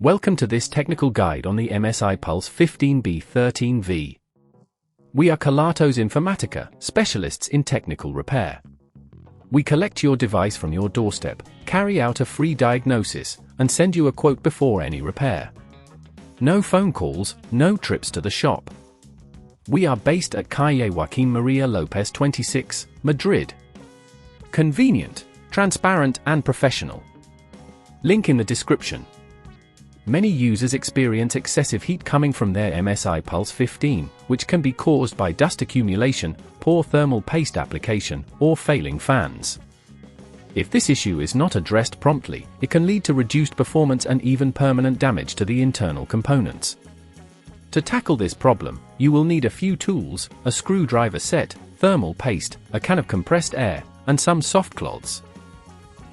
Welcome to this technical guide on the MSI Pulse 15B13V. We are Kelatos Informatica, specialists in technical repair. We collect your device from your doorstep, carry out a free diagnosis, and send you a quote before any repair. No phone calls, no trips to the shop. We are based at Calle Joaquín María López 26, Madrid. Convenient, transparent and professional. Link in the description. Many users experience excessive heat coming from their MSI Pulse 15, which can be caused by dust accumulation, poor thermal paste application, or failing fans. If this issue is not addressed promptly, it can lead to reduced performance and even permanent damage to the internal components. To tackle this problem, you will need a few tools, a screwdriver set, thermal paste, a can of compressed air, and some soft cloths.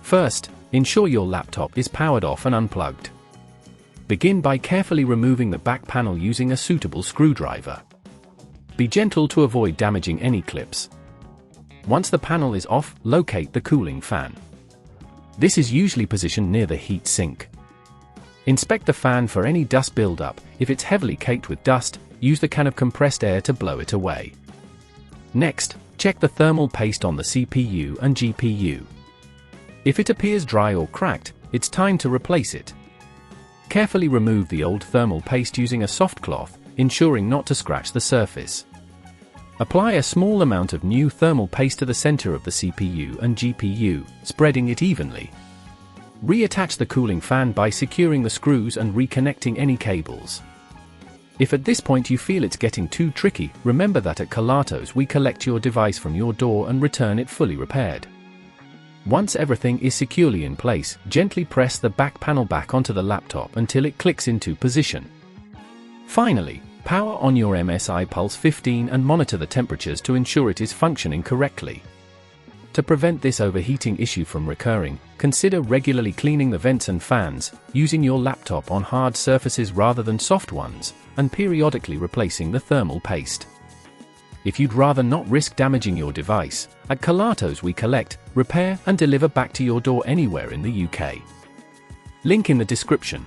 First, ensure your laptop is powered off and unplugged. Begin by carefully removing the back panel using a suitable screwdriver. Be gentle to avoid damaging any clips. Once the panel is off, locate the cooling fan. This is usually positioned near the heat sink. Inspect the fan for any dust buildup. If it's heavily caked with dust, use the can of compressed air to blow it away. Next, check the thermal paste on the CPU and GPU. If it appears dry or cracked, it's time to replace it. Carefully remove the old thermal paste using a soft cloth, ensuring not to scratch the surface. Apply a small amount of new thermal paste to the center of the CPU and GPU, spreading it evenly. Reattach the cooling fan by securing the screws and reconnecting any cables. If at this point you feel it's getting too tricky, remember that at Kelatos we collect your device from your door and return it fully repaired. Once everything is securely in place, gently press the back panel back onto the laptop until it clicks into position. Finally, power on your MSI Pulse 15 and monitor the temperatures to ensure it is functioning correctly. To prevent this overheating issue from recurring, consider regularly cleaning the vents and fans, using your laptop on hard surfaces rather than soft ones, and periodically replacing the thermal paste. If you'd rather not risk damaging your device, at Kelatos we collect, repair and deliver back to your door anywhere in the UK. Link in the description.